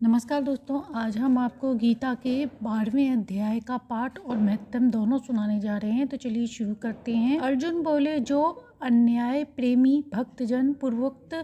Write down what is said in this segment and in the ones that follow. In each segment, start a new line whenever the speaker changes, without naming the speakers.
नमस्कार दोस्तों, आज हम आपको गीता के 12वें अध्याय का पाठ और महत्तम दोनों सुनाने जा रहे हैं। तो चलिए शुरू करते हैं। अर्जुन बोले, जो अन्याय प्रेमी भक्तजन पूर्वोक्त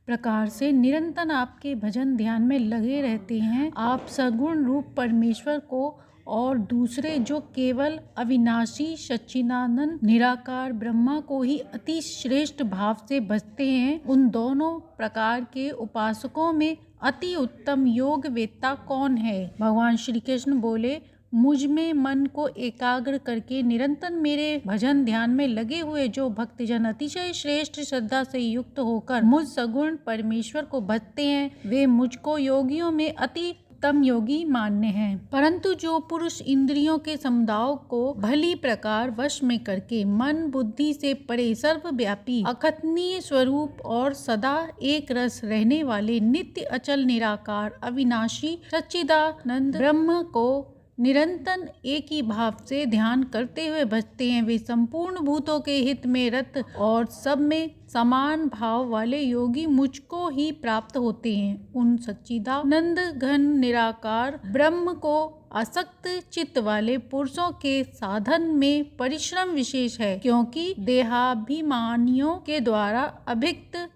प्रकार से निरंतर आपके भजन ध्यान में लगे रहते हैं, आप सगुण रूप परमेश्वर को और दूसरे जो केवल अविनाशी सच्चिदानंद निराकार ब्रह्मा को ही अति श्रेष्ठ भाव से भजते हैं, उन दोनों प्रकार के उपासकों में अति उत्तम योग वेत्ता कौन है? भगवान श्री कृष्ण बोले, मुझ में मन को एकाग्र करके निरंतर मेरे भजन ध्यान में लगे हुए जो भक्तजन अतिशय श्रेष्ठ श्रद्धा से युक्त होकर मुझ सगुण परमेश्वर को भजते हैं, वे मुझको योगियों में अति उत्तम योगी मान्य हैं। परंतु जो पुरुष इंद्रियों के समुदाय को भली प्रकार वश में करके मन बुद्धि से परे सर्वव्यापी अकथनीय स्वरूप और सदा एक रस रहने वाले नित्य अचल निराकार अविनाशी सच्चिदानंद ब्रह्म को निरंतर एक ही भाव से ध्यान करते हुए भजते हैं, वे संपूर्ण भूतों के हित में रत और सब में समान भाव वाले योगी मुझको ही प्राप्त होते हैं। उन सच्चिदानंद घन निराकार ब्रह्म को आसक्त चित्त वाले पुरुषों के साधन में परिश्रम विशेष है, क्योंकि देहाभिमानियों के द्वारा अभिक्त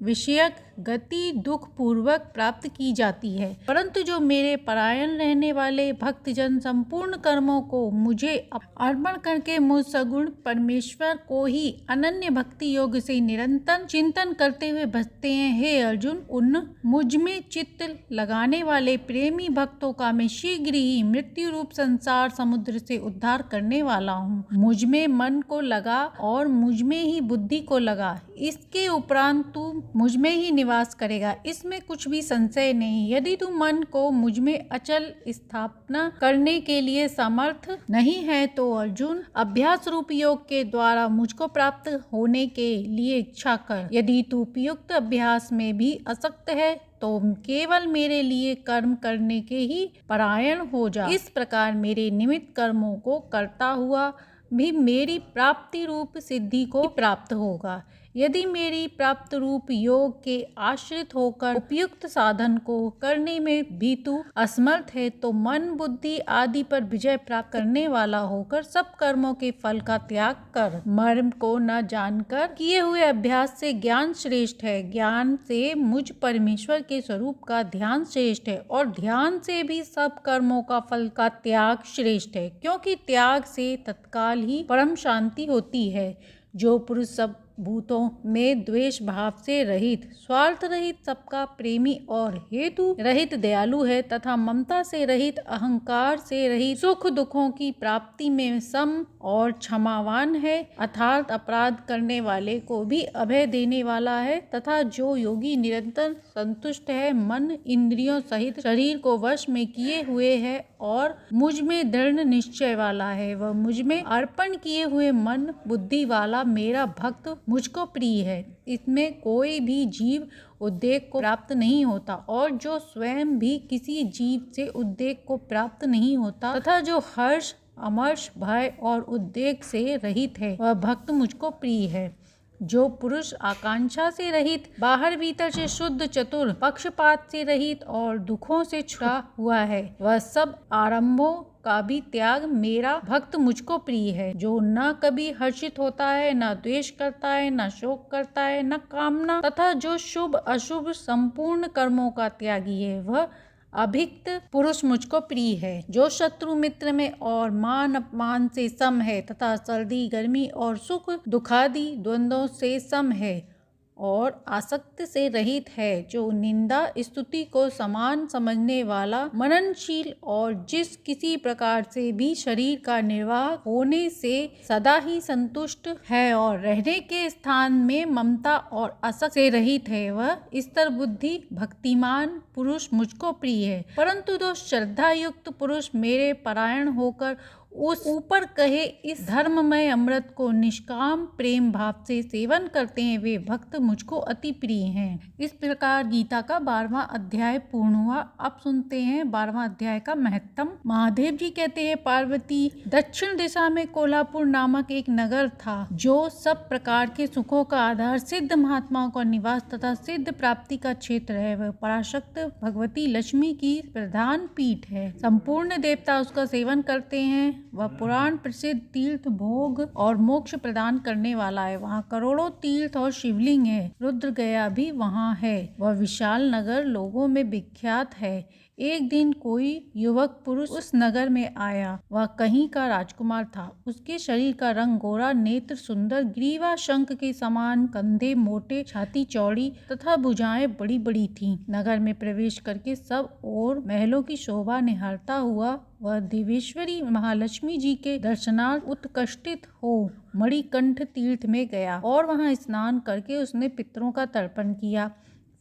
विषयक गति दुख पूर्वक प्राप्त की जाती है। परंतु जो मेरे परायण रहने वाले भक्तजन संपूर्ण कर्मों को मुझे अर्पण करके मुझ सगुण परमेश्वर को ही अनन्य भक्ति योग से निरंतर चिंतन करते हुए भजते हैं, हे अर्जुन, उन मुझ में चित्त लगाने वाले प्रेमी भक्तों का मैं शीघ्र ही मृत्यु रूप संसार समुद्र से उद्धार करने वाला हूँ। मुझ में मन को लगा और मुझ में ही बुद्धि को लगा, इसके उपरांत तू मुझ में ही निवास करेगा, इसमें कुछ भी संशय नहीं। यदि तू मन को मुझ में अचल स्थापना करने के लिए समर्थ नहीं है तो अर्जुन, अभ्यास रूप योग के द्वारा मुझको प्राप्त होने के लिए इच्छा कर। यदि तू उपयुक्त अभ्यास में भी आसक्त है तो केवल मेरे लिए कर्म करने के ही परायण हो जा। इस प्रकार मेरे निमित्त कर्मों को करता हुआ भी मेरी प्राप्ति रूप सिद्धि को प्राप्त होगा। यदि मेरी प्राप्त रूप योग के आश्रित होकर उपयुक्त साधन को करने में भी तू असमर्थ है तो मन बुद्धि आदि पर विजय प्राप्त करने वाला होकर सब कर्मों के फल का त्याग कर। मर्म को न जानकर किए हुए अभ्यास से ज्ञान श्रेष्ठ है, ज्ञान से मुझ परमेश्वर के स्वरूप का ध्यान श्रेष्ठ है और ध्यान से भी सब कर्मों का फल का त्याग श्रेष्ठ है, क्योंकि त्याग से तत्काल ही परम शांति होती है। जो पुरुष सब भूतों में द्वेष भाव से रहित, स्वार्थ रहित, सबका प्रेमी और हेतु रहित दयालु है तथा ममता से रहित, अहंकार से रहित, सुख दुखों की प्राप्ति में सम और क्षमावान है, अर्थात अपराध करने वाले को भी अभय देने वाला है, तथा जो योगी निरंतर संतुष्ट है, मन इंद्रियों सहित शरीर को वश में किए हुए है और मुझ में दृढ़ निश्चय वाला है, वह मुझ में अर्पण किए हुए मन बुद्धि वाला मेरा भक्त मुझको प्रिय है। इसमें कोई भी जीव उद्वेग को प्राप्त नहीं होता और जो स्वयं भी किसी जीव से उद्वेग को प्राप्त नहीं होता तथा जो हर्ष अमर्ष भय और उद्वेग से रहित है, वह भक्त मुझको प्रिय है। जो पुरुष आकांक्षा से रहित, बाहर भीतर से शुद्ध, चतुर, पक्षपात से रहित और दुखों से छुड़ा हुआ है, वह सब आरंभों का भी त्याग मेरा भक्त मुझको प्रिय है। जो न कभी हर्षित होता है, न द्वेष करता है, न शोक करता है, न कामना, तथा जो शुभ अशुभ संपूर्ण कर्मों का त्यागी है, वह अभिक्त पुरुष मुझको प्रिय है। जो शत्रु मित्र में और मान अपमान से सम है तथा सर्दी गर्मी और सुख दुखादि द्वंद्वों से सम है और आसक्त से रहित है, जो निंदा स्तुति को समान समझने वाला, मननशील और जिस किसी प्रकार से भी शरीर का निर्वाह होने से सदा ही संतुष्ट है और रहने के स्थान में ममता और आसक्त से रहित है, वह स्थिर बुद्धि भक्तिमान पुरुष मुझको प्रिय है। परंतु जो श्रद्धा युक्त पुरुष मेरे परायण होकर उस ऊपर कहे इस धर्ममय अमृत को निष्काम प्रेम भाव से सेवन करते हैं वे भक्त मुझको अति प्रिय हैं। इस प्रकार गीता का 12वां अध्याय पूर्ण हुआ। अब सुनते हैं 12वां अध्याय का महत्तम। महादेव जी कहते हैं, पार्वती, दक्षिण दिशा में कोल्हापुर नामक एक नगर था जो सब प्रकार के सुखों का आधार, सिद्ध महात्माओं का निवास तथा सिद्ध प्राप्ति का क्षेत्र है। वह पराशक्त भगवती लक्ष्मी की प्रधान पीठ है। संपूर्ण देवता उसका सेवन करते हैं। वह पुराण प्रसिद्ध तीर्थ, भोग और मोक्ष प्रदान करने वाला है। वहाँ करोड़ों तीर्थ और शिवलिंग है। रुद्र गया भी वहाँ है। वह विशाल नगर लोगों में विख्यात है। एक दिन कोई युवक पुरुष उस नगर में आया। वह कहीं का राजकुमार था। उसके शरीर का रंग गोरा, नेत्र सुंदर, ग्रीवा शंख के समान, कंधे मोटे, छाती चौड़ी तथा भुजाएं बड़ी बड़ी थीं। नगर में प्रवेश करके सब और महलों की शोभा निहारता हुआ वह देवेश्वरी महालक्ष्मी जी के दर्शनार्थ उत्कष्टित हो मणिकंठ तीर्थ में गया और वहां स्नान करके उसने पितरों का तर्पण किया।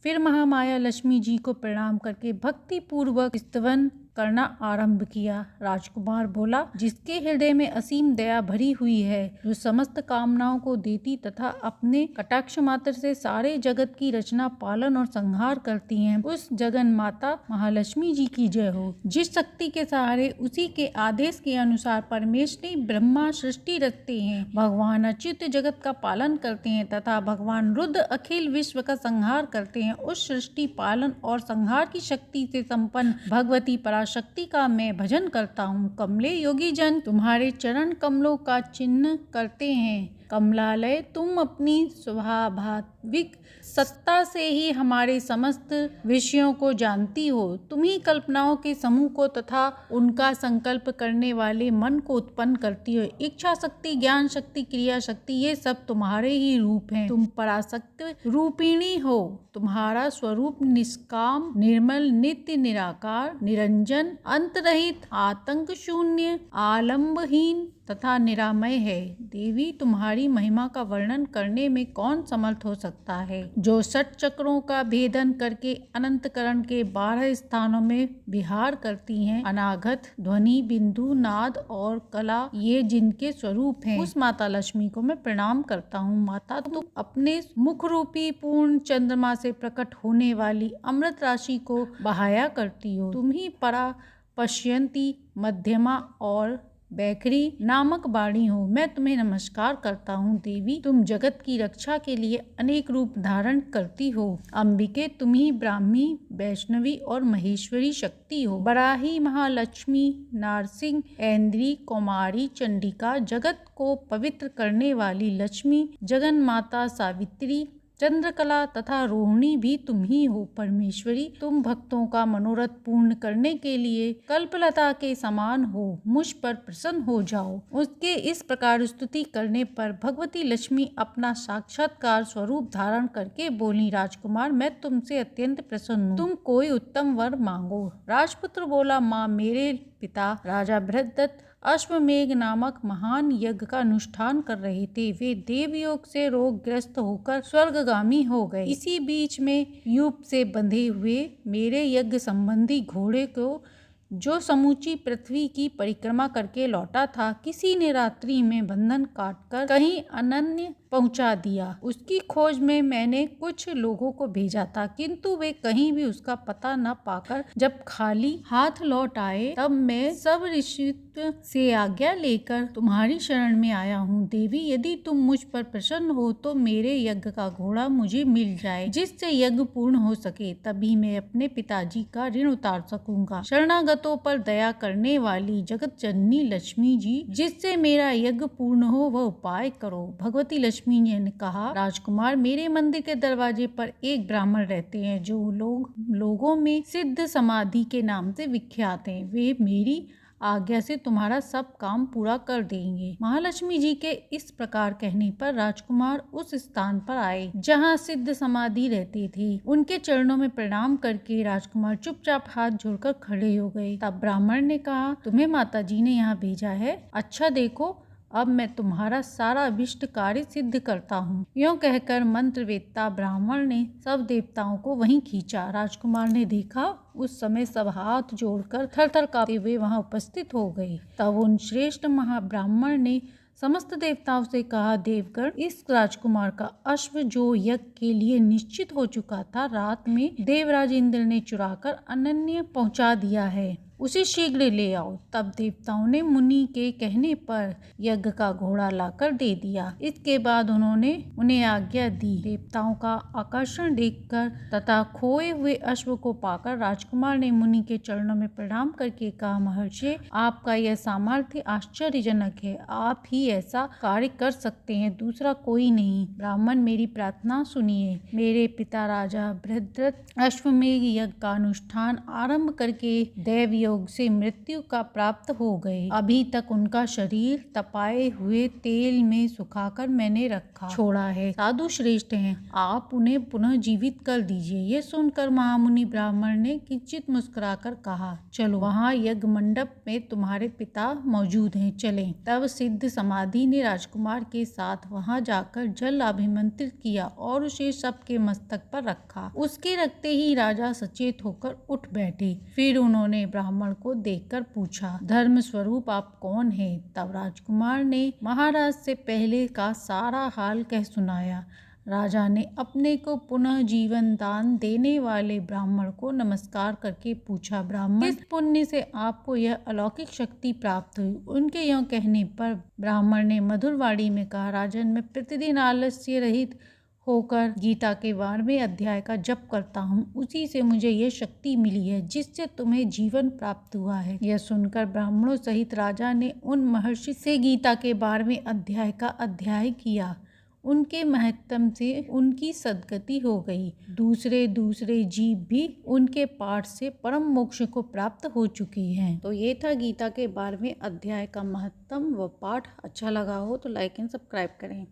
फिर महामाया लक्ष्मी जी को प्रणाम करके भक्ति पूर्वक स्तवन करना आरंभ किया। राजकुमार बोला, जिसके हृदय में असीम दया भरी हुई है, जो समस्त कामनाओं को देती तथा अपने कटाक्ष मात्र से सारे जगत की रचना, पालन और संहार करती हैं, उस जगन माता महालक्ष्मी जी की जय हो। जिस शक्ति के सहारे उसी के आदेश के अनुसार परमेश्वरी ब्रह्मा सृष्टि रचते हैं, भगवान अच्युत जगत का पालन करते हैं तथा भगवान रुद्र अखिल विश्व का संहार करते हैं, उस सृष्टि, पालन और संहार की शक्ति से संपन्न भगवती शक्ति का मैं भजन करता हूँ। कमले योगी जन तुम्हारे चरण कमलों का चिन्ह करते हैं। कमलालय, तुम अपनी स्वाभाविक सत्ता से ही हमारे समस्त विषयों को जानती हो। तुम ही कल्पनाओं के समूह को तथा उनका संकल्प करने वाले मन को उत्पन्न करती हो। इच्छा शक्ति, ज्ञान शक्ति, क्रिया शक्ति, ये सब तुम्हारे ही रूप हैं। तुम पराशक्ति रूपिणी हो। तुम्हारा स्वरूप निष्काम, निर्मल, नित्य, निराकार, निरंजन, अंतरहित, आतंक शून्य, आलंबहीन तथा निरामय है। देवी, तुम्हारी महिमा का वर्णन करने में कौन समर्थ हो सकता है, जो 6 चक्रों का भेदन करके अनंतकरण के 12 स्थानों में विहार करती हैं। अनागत, ध्वनि, बिंदु, नाद और कला, ये जिनके स्वरूप हैं, उस माता लक्ष्मी को मैं प्रणाम करता हूँ। माता, तुम अपने मुख रूपी पूर्ण चंद्रमा से प्रकट होने वाली अमृत राशि को बहाया करती हो। तुम ही परा पश्यंती, मध्यमा और बैखरी नामक वाणी हो। मैं तुम्हें नमस्कार करता हूँ। देवी, तुम जगत की रक्षा के लिए अनेक रूप धारण करती हो। अंबिके, तुम ही ब्राह्मी, वैष्णवी और महेश्वरी शक्ति हो। बराही, महालक्ष्मी, नारसिंह, ऐन्द्री, कुमारी, चंडिका, जगत को पवित्र करने वाली लक्ष्मी, जगन माता सावित्री, चंद्रकला तथा रोहिणी भी तुम ही हो। परमेश्वरी, तुम भक्तों का मनोरथ पूर्ण करने के लिए कल्पलता के समान हो। मुझ पर प्रसन्न हो जाओ। उसके इस प्रकार स्तुति करने पर भगवती लक्ष्मी अपना साक्षात्कार स्वरूप धारण करके बोली, राजकुमार, मैं तुमसे अत्यंत प्रसन्न हूँ। तुम कोई उत्तम वर मांगो। राजपुत्र बोला, माँ, मेरे पिता राजा बृहदत्त अश्वमेघ नामक महान यज्ञ का अनुष्ठान कर रहे थे। वे देवयोग से रोगग्रस्त होकर स्वर्गगामी हो गए। इसी बीच में यूप से बंधे हुए मेरे यज्ञ संबंधी घोड़े को, जो समूची पृथ्वी की परिक्रमा करके लौटा था, किसी ने रात्रि में बंधन काटकर कहीं अनन्य पहुंचा दिया। उसकी खोज में मैंने कुछ लोगों को भेजा था, किंतु वे कहीं भी उसका पता न पाकर जब खाली हाथ लौट आए, तब मैं सब ऋषित्व से आज्ञा लेकर तुम्हारी शरण में आया हूँ। देवी, यदि तुम मुझ पर प्रसन्न हो तो मेरे यज्ञ का घोड़ा मुझे मिल जाए, जिससे यज्ञ पूर्ण हो सके। तभी मैं अपने पिताजी का ऋण उतार सकूंगा। शरणागतों पर दया करने वाली जगत जननी लक्ष्मी जी, जिससे मेरा यज्ञ पूर्ण हो, वह उपाय करो। भगवती लक्ष्मी ने कहा, राजकुमार, मेरे मंदिर के दरवाजे पर एक ब्राह्मण रहते हैं, जो लोगों में सिद्ध समाधि के नाम से विख्यात हैं। वे मेरी आज्ञा से तुम्हारा सब काम पूरा कर देंगे। महालक्ष्मी जी के इस प्रकार कहने पर राजकुमार उस स्थान पर आए जहाँ सिद्ध समाधि रहते थे। उनके चरणों में प्रणाम करके राजकुमार चुपचाप हाथ जोड़कर खड़े हो गए। तब ब्राह्मण ने कहा, तुम्हें माता जी ने यहाँ भेजा है। अच्छा देखो, अब मैं तुम्हारा सारा अभिष्ट कार्य सिद्ध करता हूँ। यूं कहकर मंत्रवेत्ता ब्राह्मण ने सब देवताओं को वहीं खींचा। राजकुमार ने देखा उस समय सब हाथ जोड़कर थर-थर कांपते हुए वहां उपस्थित हो गए। तब उन श्रेष्ठ महाब्राह्मण ने समस्त देवताओं से कहा, देवगण, इस राजकुमार का अश्व जो यज्ञ के लिए निश्चित हो चुका था, रात में देवराज इंद्र ने चुराकर अनन्य पहुंचा दिया है। उसे शीघ्र ले आओ। तब देवताओं ने मुनि के कहने पर यज्ञ का घोड़ा लाकर दे दिया। इसके बाद उन्होंने उन्हें आज्ञा दी। देवताओं का आकर्षण देखकर तथा खोए हुए अश्व को पाकर राजकुमार ने मुनि के चरणों में प्रणाम करके कहा, महर्षि, आपका यह सामर्थ्य आश्चर्यजनक है। आप ही ऐसा कार्य कर सकते हैं, दूसरा कोई नहीं। ब्राह्मण, मेरी प्रार्थना सुनिए। मेरे पिता राजा बृहद्रथ अश्वमेध यज्ञ का अनुष्ठान आरंभ करके दैव योग से मृत्यु का प्राप्त हो गए। अभी तक उनका शरीर तपाए हुए तेल में सुखाकर मैंने रखा छोड़ा है। साधु श्रेष्ठ हैं, आप उन्हें पुनः जीवित कर दीजिए। ये सुनकर महामुनि ब्राह्मण ने किंचित मुस्कुराकर कहा, चलो, वहाँ यज्ञ मंडप में तुम्हारे पिता मौजूद हैं, चलें। तब सिद्ध समाधि ने राजकुमार के साथ वहां जाकर जल अभिमंत्रित किया और उसे सबके मस्तक पर रखा। उसके रखते ही राजा सचेत होकर उठ बैठे। फिर उन्होंने ब्राह्मण को देखकर पूछा, धर्म स्वरूप आप कौन हैं? तब राजकुमार ने महाराज से पहले का सारा हाल कह सुनाया। राजा ने अपने को पुनः जीवन दान देने वाले ब्राह्मण को नमस्कार करके पूछा, ब्राह्मण, किस पुण्य से आपको यह अलौकिक शक्ति प्राप्त हुई? उनके यों कहने पर ब्राह्मण ने मधुर वाणी में कहा, राजन, मैं प्रतिदिन आलस्य रहित होकर गीता के 12वें अध्याय का जप करता हूँ। उसी से मुझे यह शक्ति मिली है जिससे तुम्हें जीवन प्राप्त हुआ है। यह सुनकर ब्राह्मणों सहित राजा ने उन महर्षि से गीता के 12वें अध्याय का अध्ययन किया। उनके महत्तम से उनकी सद्गति हो गई। दूसरे जीव भी उनके पाठ से परम मोक्ष को प्राप्त हो चुके हैं। तो ये था गीता के 12वें अध्याय का महत्तम व पाठ। अच्छा लगा हो तो लाइक एंड सब्सक्राइब करें।